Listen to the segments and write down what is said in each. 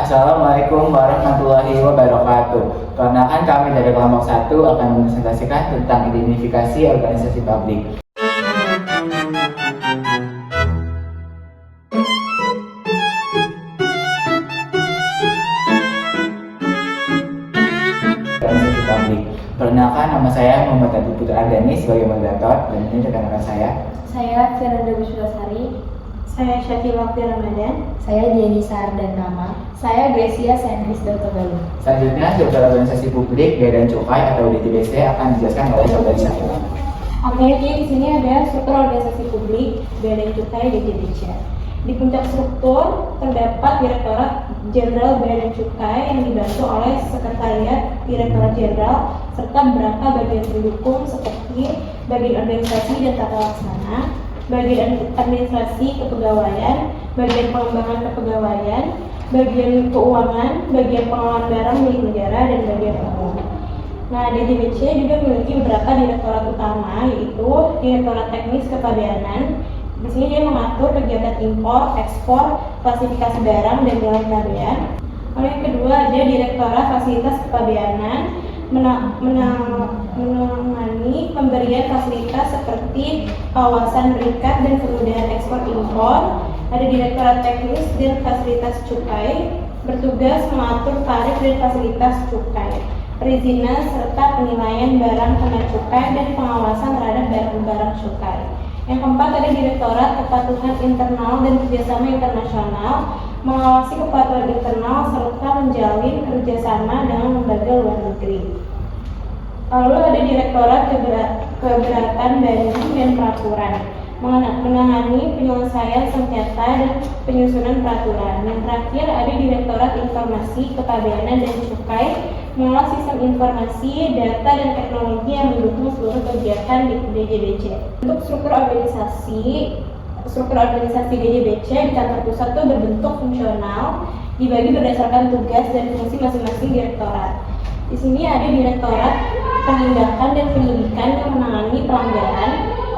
Assalamualaikum warahmatullahi wabarakatuh. Perkenalkan, kami dari kelompok 1 akan mempresentasikan tentang identifikasi organisasi publik. Organisasi publik. Perkenalkan, nama saya Muhammad Adi Putra Ardani sebagai moderator, dan ini rekan-rekan saya. Saya Firanda Busudasari. Saya Syakil Wakti Ramadan. Saya Diani Sardana. Saya Gracia Sentris Dautogaluh. Selanjutnya, struktur organisasi publik, bea dan cukai atau DTBC akan dijelaskan oleh Saudari Syakil. Oke, jadi di sini ada struktur organisasi publik, bea dan cukai DJBC. Di puncak struktur terdapat Direktorat Jenderal Bea dan Cukai yang dibantu oleh Sekretariat Direktorat Jenderal serta beberapa bagian pendukung seperti bagian organisasi dan tata laksana, bagian administrasi kepegawaian, bagian pengembangan kepegawaian, bagian keuangan, bagian pengelolaan barang milik negara, dan bagian umum. Nah, DJBC juga memiliki beberapa direktorat utama, yaitu Direktorat Teknis Kepabeanan. Di sini dia mengatur kegiatan impor, ekspor, klasifikasi barang, dan nilai pabean. Lalu yang kedua ada Direktorat Fasilitas Kepabeanan, menangani pemberian fasilitas seperti kawasan berikat dan kemudahan ekspor impor. Ada Direktorat Teknis dan Fasilitas Cukai, bertugas mengatur tarif dan fasilitas cukai, perizinan serta penilaian barang kena cukai dan pengawasan terhadap barang-barang cukai. Yang keempat ada Direktorat Kepatuhan Internal dan Kerjasama Internasional, mengawasi kepatuhan internal serta menjalin kerjasama dengan lembaga luar negeri. Lalu ada Direktorat Keberatan Banding dan Peraturan, menangani penyelesaian sengketa dan penyusunan peraturan. Yang terakhir ada Direktorat Informasi Kepabeanan dan Cukai, mengolah sistem informasi, data, dan teknologi yang mendukung seluruh kegiatan di DJBC. Untuk struktur organisasi DJBC di kantor pusat itu berbentuk fungsional, dibagi berdasarkan tugas dan fungsi masing-masing direktorat. Di sini ada Direktorat Penindakan dan Penyidikan yang menangani pelanggaran,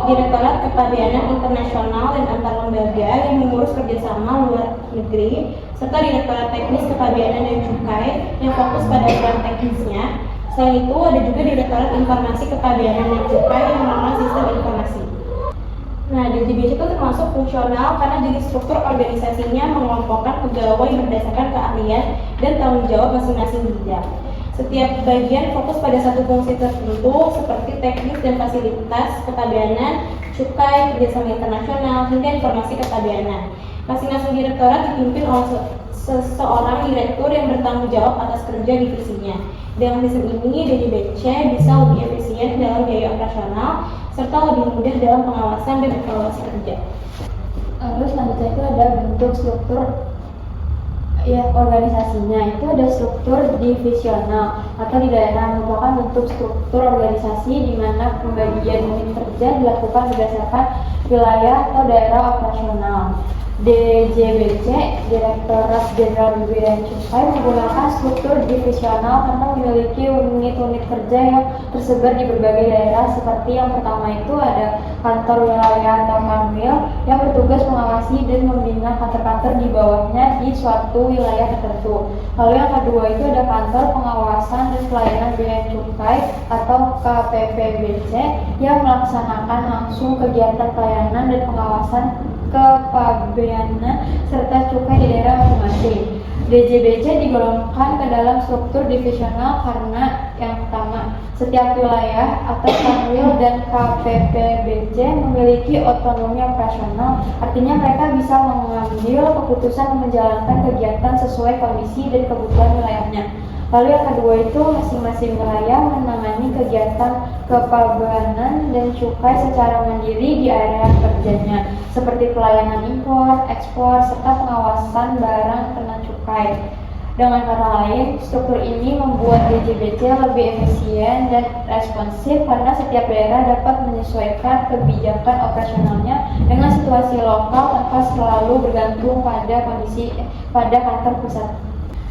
Direktorat Kepabeanan Internasional dan Antar Lembaga yang mengurus kerjasama luar negeri, serta Direktorat Teknis Kepabeanan dan Cukai yang fokus pada peran teknisnya. Selain itu ada juga Direktorat Informasi Kepabeanan dan Cukai yang mengelola sistem informasi. Nah, DJBC itu termasuk fungsional karena jenis struktur organisasinya mengelompokkan pegawai berdasarkan keahlian dan tanggung jawab masing-masing bidang. Setiap bagian fokus pada satu fungsi tertentu seperti teknis dan fasilitas kepabeanan, cukai, kerjasama internasional, hingga informasi kepabeanan. Masing-masing direktorat dipimpin oleh seseorang direktur yang bertanggung jawab atas kerja divisinya. Dengan sistem ini, DJBC bisa lebih efisien dalam biaya operasional serta lebih mudah dalam pengawasan dan evaluasi kerja. Lalu selanjutnya itu ada bentuk struktur organisasinya. Itu ada struktur divisional atau di daerah, merupakan bentuk struktur organisasi di mana pembagian unit kerja dilakukan berdasarkan wilayah atau daerah operasional. DJBC, Direktorat Jenderal Bea dan Cukai, menggunakan struktur divisional karena memiliki unit-unit kerja yang tersebar di berbagai daerah. Seperti yang pertama itu ada kantor wilayah atau kanwil yang bertugas mengawasi dan membina kantor-kantor di bawahnya di suatu wilayah tertentu. Lalu yang kedua itu ada kantor pengawasan dan pelayanan bea dan cukai atau KPPBC yang melaksanakan langsung kegiatan pelayanan dan pengawasan kepabeanan serta cukai di daerah masing-masing. DJBC digolongkan ke dalam struktur divisional karena yang pertama, setiap wilayah atau kanwil dan KPPBC memiliki otonomi operasional, artinya mereka bisa mengambil keputusan menjalankan kegiatan sesuai kondisi dan kebutuhan wilayahnya. Lalu yang kedua itu masing-masing wilayah menangani kegiatan kepabeanan dan cukai secara mandiri di area kerjanya, seperti pelayanan impor, ekspor, serta pengawasan barang kena cukai. Dengan kata lain, struktur ini membuat DJBC lebih efisien dan responsif karena setiap daerah dapat menyesuaikan kebijakan operasionalnya dengan situasi lokal tanpa selalu bergantung pada kondisi pada kantor pusat.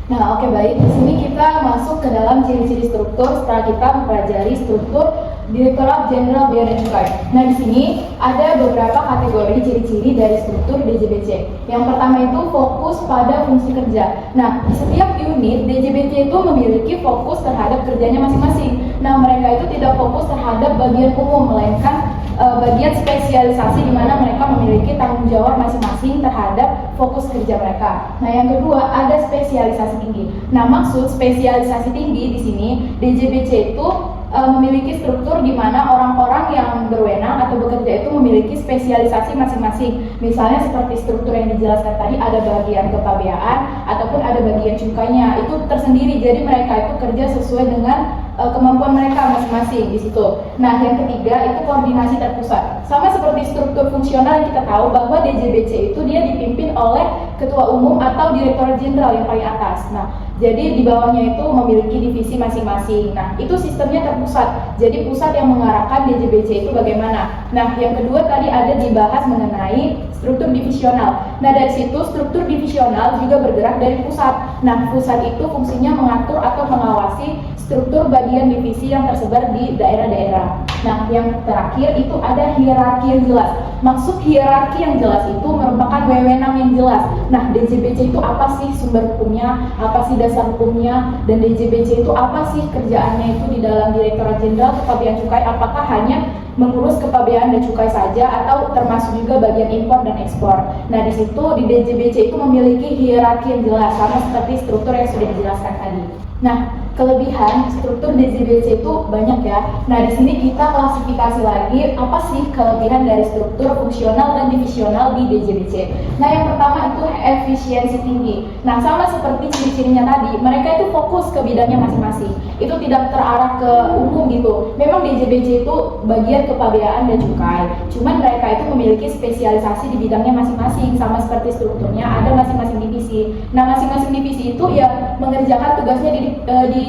Nah, oke, baik. Di sini kita masuk ke dalam ciri-ciri struktur setelah kita mempelajari struktur Direktorat Jenderal Bea dan Cukai. Nah, di sini ada beberapa kategori ciri-ciri dari struktur DJBC. Yang pertama itu fokus pada fungsi kerja. Nah, di setiap unit DJBC itu memiliki fokus terhadap kerjanya masing-masing. Nah, mereka itu tidak fokus terhadap bagian umum, melainkan bagian spesialisasi di mana mereka memiliki tanggung jawab masing-masing terhadap fokus kerja mereka. Nah, yang kedua ada spesialisasi tinggi. Nah, maksud spesialisasi tinggi di sini DJBC itu memiliki struktur di mana orang-orang yang berwenang atau bekerja itu memiliki spesialisasi masing-masing. Misalnya seperti struktur yang dijelaskan tadi, ada bagian kepabeaan ataupun ada bagian cukainya. Itu tersendiri. Jadi mereka itu kerja sesuai dengan kemampuan mereka masing-masing di situ. Nah, yang ketiga itu koordinasi terpusat. Sama seperti struktur fungsional yang kita tahu bahwa DJBC itu dia dipimpin oleh ketua umum atau direktur jenderal yang paling atas. Nah, jadi di bawahnya itu memiliki divisi masing-masing. Nah, itu sistemnya terpusat. Jadi pusat yang mengarahkan DJBC itu bagaimana. Nah, yang kedua tadi ada dibahas mengenai struktur divisional. Nah, dari situ struktur divisional juga bergerak dari pusat. Nah, pusat itu fungsinya mengatur atau mengawasi struktur bagian divisi yang tersebar di daerah-daerah. Nah, yang terakhir itu ada hierarki yang jelas. Maksud hierarki yang jelas itu merupakan wewenang yang jelas. Nah, DJBC itu apa sih sumber hukumnya, apa sih dasar hukumnya, dan DJBC itu apa sih kerjaannya itu di dalam Direktorat Jenderal Kepabean Cukai, apakah hanya mengurus kepabean dan cukai saja atau termasuk juga bagian impor dan ekspor. Nah, di situ di DJBC itu memiliki hierarki yang jelas sama seperti struktur yang sudah dijelaskan tadi. Nah, kelebihan struktur DJBC itu banyak ya. Nah, di sini kita klasifikasi lagi apa sih kelebihan dari struktur fungsional dan divisional di DJBC. Nah, yang pertama itu efisiensi tinggi. Nah, sama seperti ciri-cirinya tadi, mereka itu fokus ke bidangnya masing-masing. Itu tidak terarah ke umum gitu. Memang DJBC itu bagian kepabeaan dan cukai. Cuman mereka itu memiliki spesialisasi di bidangnya masing-masing, sama seperti strukturnya ada masing-masing divisi. Nah, masing-masing divisi itu ya mengerjakan tugasnya di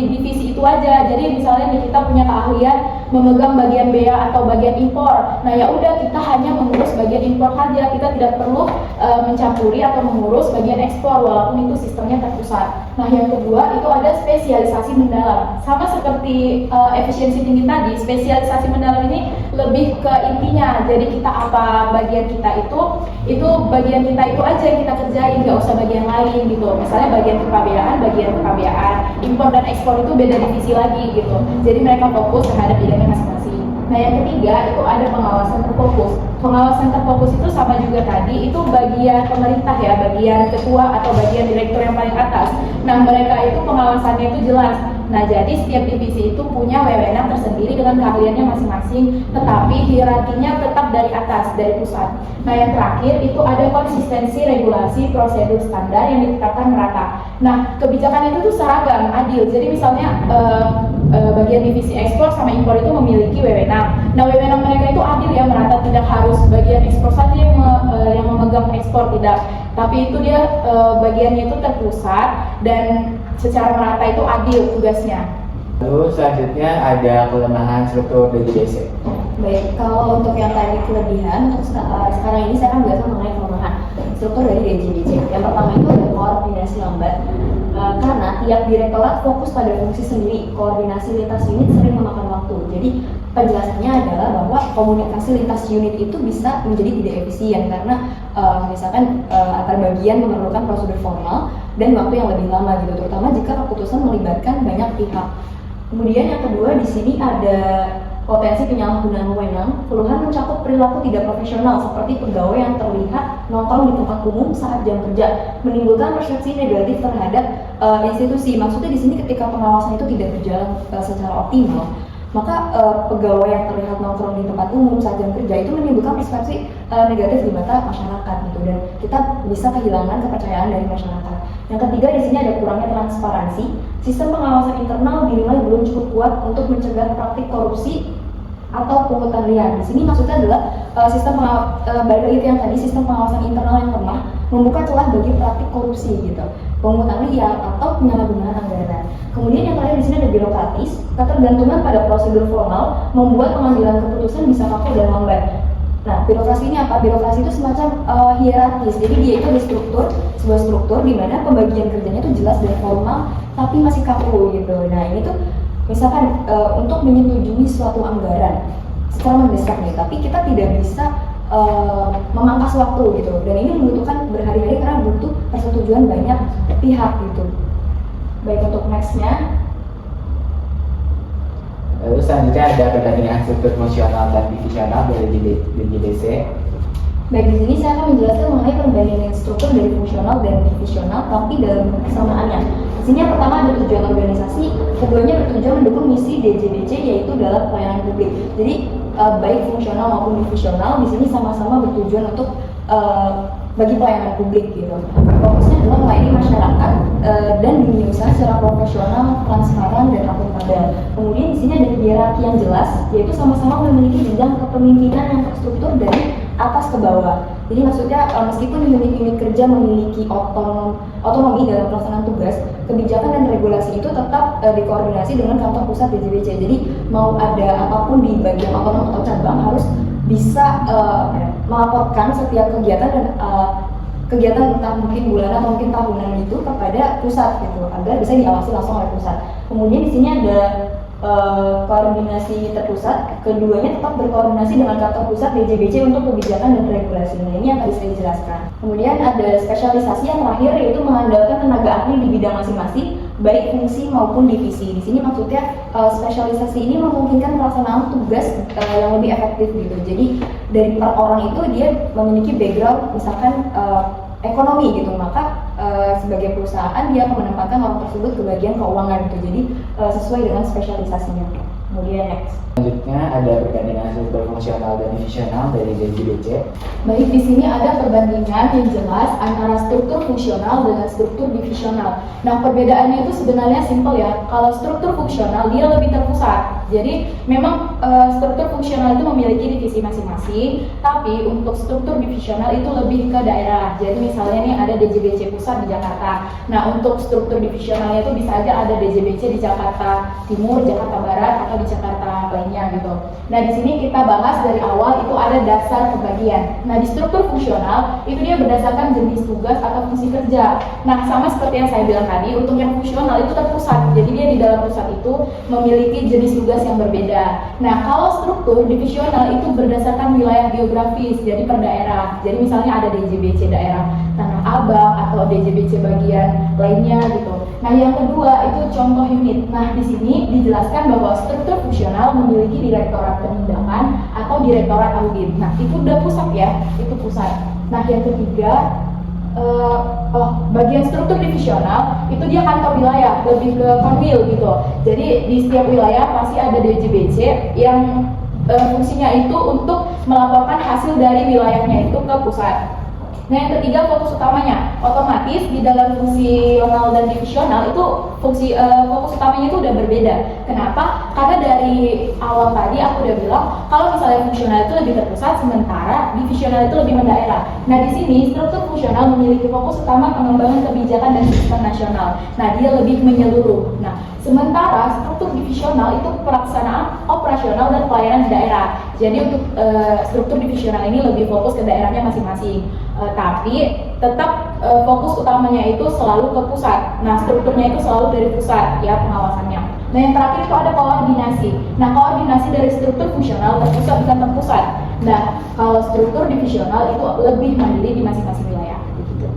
divisi itu aja. Jadi misalnya nih kita punya keahlian memegang bagian bea atau bagian impor. Nah, ya udah kita hanya mengurus bagian impor saja. Kita tidak perlu mencampuri atau mengurus bagian ekspor walaupun itu sistemnya terpusat. Nah, yang kedua itu ada spesialisasi mendalam. Sama seperti efisiensi tinggi tadi, spesialisasi mendalam ini lebih ke intinya. Jadi kita apa bagian kita itu bagian kita itu aja yang kita kerjain, nggak usah bagian lain gitu. Misalnya bagian kepabeaan, impor dan ekspor itu beda divisi lagi gitu. Jadi mereka fokus terhadap bidangnya masing-masing. Nah, yang ketiga itu ada pengawasan terfokus. Pengawasan terfokus itu sama juga tadi, itu bagian pemerintah ya, bagian ketua atau bagian direktur yang paling atas. Nah, mereka itu pengawasannya itu jelas. Nah, jadi setiap divisi itu punya wewenang tersendiri dengan keahliannya masing-masing, tetapi hierarkinya tetap dari atas, dari pusat. Nah, yang terakhir itu ada konsistensi regulasi prosedur standar yang ditetapkan merata. Nah, kebijakan itu tuh seragam, adil. Jadi misalnya bagian divisi ekspor sama impor itu memiliki wewenang. Nah, wewenang mereka itu adil ya, merata, tidak harus bagian ekspor saja yang memegang ekspor, tidak. Tapi itu dia bagiannya itu terpusat dan secara merata itu adil tugasnya. Lalu selanjutnya ada kelemahan struktur DJBC. Baik, kalau untuk yang tadi kelebihan, untuk sekarang ini saya akan bahas mengenai kelemahan struktur dari DJBC. Yang pertama itu ada koordinasi lambat, karena tiap direktorat fokus pada fungsi sendiri. Koordinasi lintas unit sering memakan waktu. Jadi penjelasannya adalah bahwa komunikasi lintas unit itu bisa menjadi tidak efisien karena misalkan antar bagian memerlukan prosedur formal dan waktu yang lebih lama gitu, terutama jika keputusan melibatkan banyak pihak. Kemudian yang kedua di sini ada potensi penyalahgunaan wewenang. Keluhan mencakup perilaku tidak profesional seperti pegawai yang terlihat nongkrong di tempat umum saat jam kerja, menimbulkan persepsi negatif terhadap institusi. Maksudnya di sini ketika pengawasan itu tidak berjalan secara optimal, maka pegawai yang terlihat nongkrong di tempat umum saat jam kerja itu menimbulkan persepsi negatif di mata masyarakat gitu, dan kita bisa kehilangan kepercayaan dari masyarakat. Yang ketiga di sini ada kurangnya transparansi. Sistem pengawasan internal dinilai belum cukup kuat untuk mencegah praktik korupsi atau pungutan liar. Di sini maksudnya adalah balik lagi yang tadi, sistem pengawasan internal yang lemah membuka celah bagi praktik korupsi gitu, pungutan liar atau penyalahgunaan anggaran. Kemudian yang terakhir di sini ada birokratis. Ketergantungan pada prosedur formal membuat pengambilan keputusan bisa kaku dan lambat. Nah, birokrasi ini apa? Birokrasi itu semacam hierarkis. Jadi dia itu ada sebuah struktur di mana pembagian kerjanya itu jelas dan formal, tapi masih kaku gitu. Nah, ini tuh misalkan untuk menyetujui suatu anggaran secara mendesak nih, tapi kita tidak bisa memangkas waktu gitu, dan ini membutuhkan berhari-hari karena butuh persetujuan banyak pihak gitu. Baik, untuk nextnya. Lalu selanjutnya ada perbandingan struktur fungsional dan divisional dari DJBC. Baik, di sini saya akan menjelaskan mengenai perbandingan struktur dari fungsional dan divisional, tapi dalam persamaannya. Di sini yang pertama ada tujuan organisasi, keduanya bertujuan mendukung misi DJBC yaitu dalam pelayanan publik. Jadi baik fungsional maupun divisional di sini sama-sama bertujuan untuk bagi pelayanan publik gitu. Fokusnya adalah melayani masyarakat dan dunia usaha secara profesional, transparan, dan akuntabel. Kemudian di sini ada hierarki yang jelas, yaitu sama-sama memiliki jenjang kepemimpinan yang terstruktur dari atas ke bawah. Jadi maksudnya meskipun unit-unit kerja memiliki otonomi dalam pelaksanaan tugas, kebijakan dan regulasi itu tetap dikoordinasi dengan kantor pusat DJBC. Jadi mau ada apapun di bagian otonom atau cabang harus bisa melaporkan setiap kegiatan dan kegiatan entah mungkin bulanan atau mungkin tahunan itu kepada pusat gitu, agar bisa diawasi langsung oleh pusat. Kemudian di sini ada koordinasi terpusat, keduanya tetap berkoordinasi dengan kantor pusat DJBC untuk kebijakan dan regulasi. Nah, ini yang tadi saya jelaskan. Kemudian ada spesialisasi yang terakhir, yaitu mengandalkan tenaga ahli di bidang masing-masing, baik fungsi maupun divisi. Di sini maksudnya spesialisasi ini memungkinkan pelaksanaan tugas yang lebih efektif gitu. Jadi dari per orang itu dia memiliki background misalkan ekonomi gitu, maka sebagai perusahaan dia akan menempatkan orang tersebut ke bagian keuangan gitu. Jadi sesuai dengan spesialisasinya. Kemudian next. Selanjutnya ada perbandingan struktur fungsional dan divisional dari DJBC. Baik, di sini ada perbandingan yang jelas antara struktur fungsional dengan struktur divisional. Nah, perbedaannya itu sebenarnya simpel ya. Kalau struktur fungsional dia lebih terpusat. Jadi memang struktur fungsional itu memiliki divisi masing-masing, tapi untuk struktur divisional itu lebih ke daerah. Jadi misalnya nih ada DJBC pusat di Jakarta. Nah, untuk struktur divisionalnya itu bisa aja ada DJBC di Jakarta Timur, Jakarta Barat, atau di Jakarta lainnya gitu. Nah, di sini kita bahas dari awal itu ada dasar pembagian. Nah, di struktur fungsional itu dia berdasarkan jenis tugas atau fungsi kerja. Nah, sama seperti yang saya bilang tadi, untuk yang fungsional itu terpusat. Jadi dia di dalam pusat itu memiliki jenis tugas yang berbeda. Nah, kalau struktur divisional itu berdasarkan wilayah geografis, jadi per daerah. Jadi misalnya ada DJBC daerah Tanah Abang atau DJBC bagian lainnya gitu. Nah, yang kedua itu contoh unit. Nah, di sini dijelaskan bahwa struktur fungsional memiliki direktorat penindakan atau direktorat audit. Nah, itu udah pusat ya, itu pusat. Nah, yang ketiga bagian struktur divisional itu dia kantor wilayah, lebih ke konwil gitu. Jadi di setiap wilayah pasti ada DJBC yang fungsinya itu untuk melaporkan hasil dari wilayahnya itu ke pusat. Nah, yang ketiga fokus utamanya, otomatis di dalam fungsional dan divisional itu fokus utamanya itu udah berbeda. Kenapa? Karena dari awal tadi aku udah bilang kalau misalnya fungsional itu lebih terpusat, sementara divisional itu lebih mendaerah. Nah, di sini struktur fungsional memiliki fokus utama pengembangan kebijakan dan sistem nasional. Nah, dia lebih menyeluruh. Nah, sementara struktur divisional itu pelaksanaan operasional dan pelayanan di daerah. Jadi untuk struktur divisional ini lebih fokus ke daerahnya masing-masing. Tapi tetap fokus utamanya itu selalu ke pusat. Nah, strukturnya itu selalu dari pusat ya pengawasannya. Nah, yang terakhir itu ada koordinasi. Nah, koordinasi dari struktur fungsional terpusat bukan terpusat. Nah, kalau struktur divisional itu lebih mandiri di masing-masing wilayah. Gitu.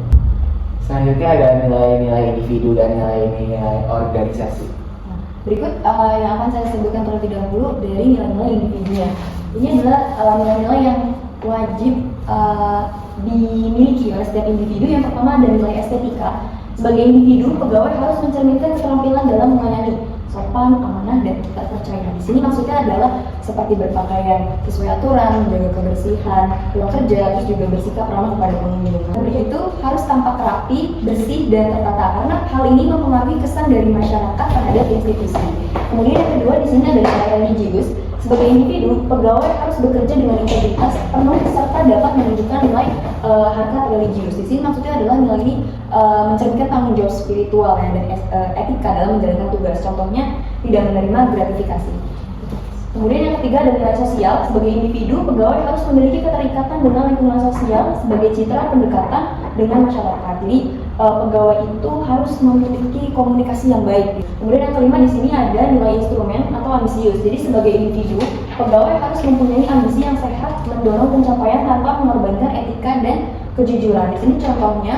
Selanjutnya ada nilai-nilai individu dan nilai-nilai organisasi. Nah, berikut yang akan saya sebutkan terlebih dahulu dari nilai-nilai individunya. Ini adalah nilai-nilai yang wajib dimiliki oleh setiap individu. Yang pertama ada nilai estetika. Sebagai individu, pegawai harus mencerminkan keterampilan dalam melayani, sopan, amanah, dan terpercaya. Di sini maksudnya adalah seperti berpakaian sesuai aturan, menjaga kebersihan, pulang kerja, terus juga bersikap ramah kepada pengunjung. Itu harus tampak rapi, bersih, dan tertata karena hal ini mempengaruhi kesan dari masyarakat terhadap institusi. Kemudian yang kedua di sini ada nilai religius. Sebagai individu, pegawai harus bekerja dengan integritas penuh serta dapat menunjukkan nilai harkat religius. Di sini maksudnya adalah nilai ini mencerminkan tanggung jawab spiritual ya, dan etika dalam menjalankan tugas. Contohnya tidak menerima gratifikasi. Kemudian yang ketiga ada nilai sosial. Sebagai individu, pegawai harus memiliki keterikatan dengan lingkungan sosial sebagai citra pendekatan dengan masyarakat. Jadi pegawai itu harus memiliki komunikasi yang baik. Kemudian yang kelima di sini ada nilai instrumen atau ambisius. Jadi sebagai individu, pegawai harus mempunyai ambisi yang sehat, mendorong pencapaian tanpa mengorbankan etika dan kejujuran. Di sini contohnya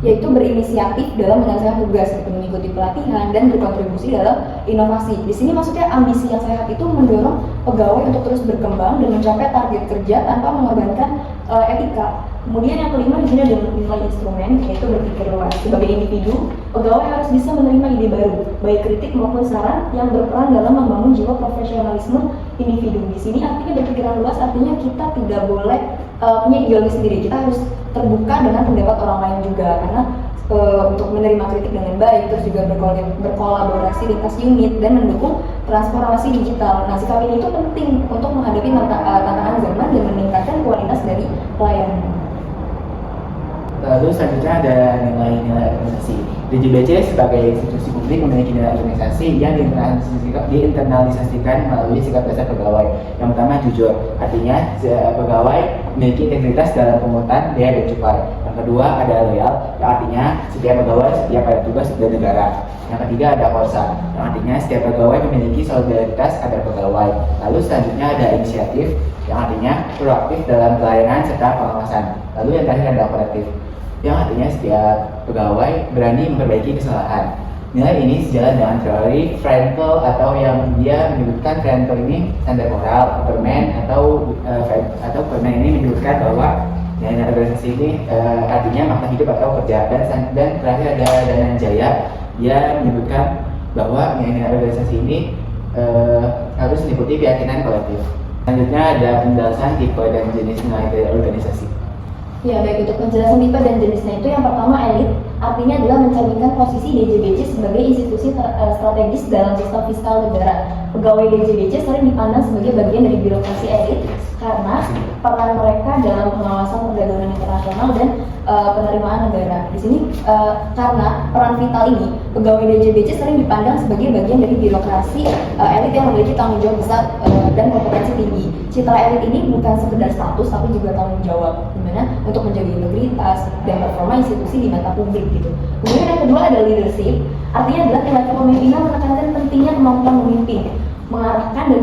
yaitu berinisiatif dalam menyelesaikan tugas, mengikuti pelatihan dan berkontribusi dalam inovasi. Di sini maksudnya ambisi yang sehat itu mendorong pegawai untuk terus berkembang dan mencapai target kerja tanpa mengorbankan etika. Kemudian yang kelima di sini ada nilai instrumen, yaitu berpikir luas. Sebagai individu, pegawai harus bisa menerima ide baru, baik kritik maupun saran yang berperan dalam membangun jiwa profesionalisme individu. Di sini artinya berpikiran luas, artinya kita tidak boleh punya ideologi sendiri. Kita harus terbuka dengan pendapat orang lain juga, karena untuk menerima kritik dengan baik, terus juga berkolaborasi lintas unit dan mendukung transformasi digital. Nah, sikap ini itu penting untuk menghadapi tantangan zaman dan meningkatkan kualitas dari pelayanan. Lalu selanjutnya ada nilai-nilai organisasi. DJBC sebagai institusi publik memiliki nilai organisasi yang diinternalisasikan melalui sikap dasar pegawai. Yang pertama jujur, artinya pegawai memiliki integritas dalam pemungutan biaya dan cukai. Yang kedua ada loyal, yang artinya setiap pegawai setia pada tugas dan negara. Yang ketiga ada korsa, yang artinya setiap pegawai memiliki solidaritas antar pegawai. Lalu selanjutnya ada inisiatif, yang artinya proaktif dalam pelayanan serta pengawasan. Lalu yang terakhir ada operatif, yang artinya setiap pegawai berani memperbaiki kesalahan. Nilai ini sejalan dengan teori Frankl atau yang dia menyebutkan Frankl ini standar moral, Perman atau Perman ini menyebutkan bahwa nilai organisasi ini artinya makna hidup atau kerja. Dan terakhir ada Dananjaya, dia menyebutkan bahwa nilai organisasi ini harus meliputi keyakinan kolektif. Selanjutnya ada penjelasan tipe dan jenis nilai organisasi. Ya, baik, untuk penjelasan tipe dan jenisnya itu yang pertama elit, artinya adalah mencerminkan posisi DJBC sebagai institusi strategis dalam sistem fiskal negara. Pegawai DJBC sering dipandang sebagai bagian dari birokrasi elit karena peran mereka dalam pengawasan perdagangan internasional dan penerimaan negara. Di sini karena peran vital ini, pegawai DJBC sering dipandang sebagai bagian dari birokrasi elit yang memiliki tanggung jawab besar dan kompetensi tinggi. Citra elit ini bukan sekedar status tapi juga tanggung jawab, dimana untuk menjaga integritas dan performa institusi di mata publik gitu. Kemudian yang kedua ada leadership, artinya adalah nilai kepemimpinan menekankan pentingnya kemampuan memimpin, mengarahkan dan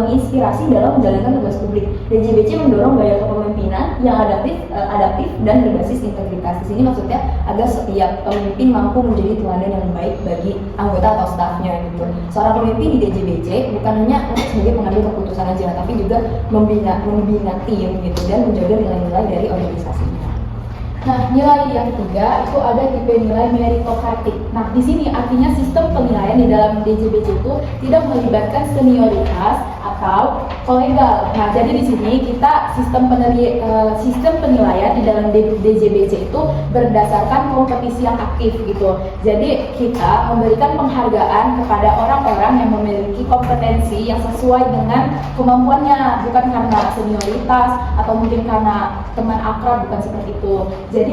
menginspirasi dalam menjalankan tugas publik. DJBC mendorong gaya kepemimpinan yang adaptif dan berbasis integritas. Di sini maksudnya agar setiap pemimpin mampu menjadi teladan yang baik bagi anggota atau stafnya gitu. Seorang pemimpin di DJBC bukan hanya untuk sebagai pengambil keputusan aja, tapi juga membina tim gitu dan menjaga nilai-nilai dari organisasinya. Nah, nilai yang ketiga itu ada tipe nilai meritokratik. Nah, di sini artinya sistem penilaian di dalam DJBC itu tidak melibatkan senioritas atau kolegal. Nah, jadi di sini kita sistem penilaian di dalam DJBC itu berdasarkan kompetisi yang aktif gitu. Jadi kita memberikan penghargaan kepada orang-orang yang memiliki kompetensi yang sesuai dengan kemampuannya, bukan karena senioritas atau mungkin karena teman akrab, bukan seperti itu. Jadi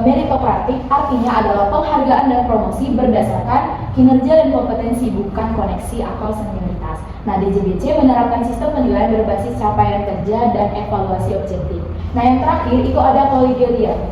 meritokratik artinya adalah penghargaan dan promosi berdasarkan kinerja dan kompetensi, bukan koneksi atau senioritas. Nah, DJBC menerapkan sistem penilaian berbasis capaian kerja dan evaluasi objektif. Nah, yang terakhir itu ada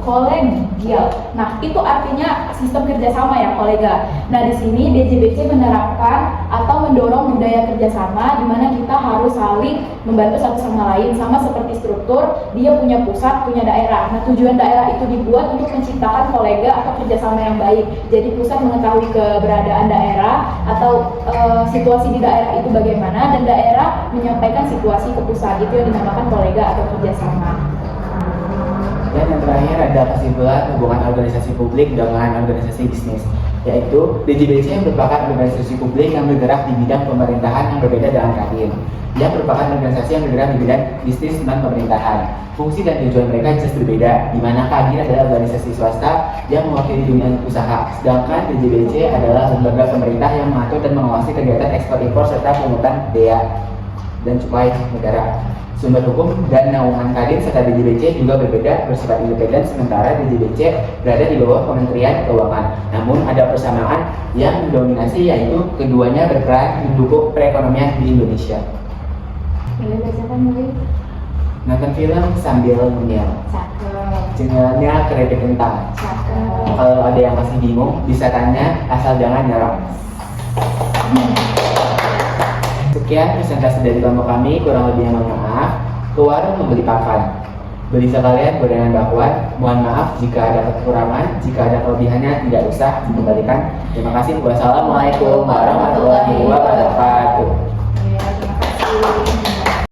kolegial. Nah, itu artinya sistem kerjasama ya, kolega. Nah, di sini DJBC menerapkan atau mendorong budaya kerjasama di mana kita harus saling membantu satu sama lain, sama seperti struktur dia punya pusat, punya daerah. Nah, tujuan daerah itu dibuat untuk menciptakan kolega atau kerjasama yang baik. Jadi pusat mengetahui keberadaan daerah atau situasi di daerah itu bagaimana, dan daerah menyampaikan situasi ke pusat. Itu yang dinamakan kolega atau kerjasama. Dan yang terakhir ada kesimpulan hubungan organisasi publik dengan organisasi bisnis, yaitu DJBC merupakan organisasi publik yang bergerak di bidang pemerintahan yang berbeda dengan Kadin. Dia merupakan organisasi yang bergerak di bidang bisnis non pemerintahan. Fungsi dan tujuan mereka jelas berbeda, di mana Kadin adalah organisasi swasta yang mewakili dunia usaha, sedangkan DJBC adalah lembaga pemerintah yang mengatur dan mengawasi kegiatan ekspor impor serta pungutan bea dan cukai negara. Sumber hukum dan naungan Kadin serta DJBC juga berbeda, bersifat independen, sementara DJBC berada di bawah Kementerian Keuangan. Namun ada persamaan yang mendominasi, yaitu keduanya berperan mendukung perekonomian di Indonesia. Boleh bacakan mungkin? Nonton film sambil ngemil. Cakep. Cemilannya keripik kentang. Cakep. Kalau ada yang masih bingung, bisa tanya asal jangan nyerang. Sekian presentasi dari kelompok kami, kurang lebihnya mohon maaf. Keluar membeli pakan. Beli sekalian gorengan bakwan. Mohon maaf jika ada kekurangan, jika ada kelebihannya tidak usah dikembalikan. Terima kasih. Wassalamualaikum warahmatullahi wabarakatuh.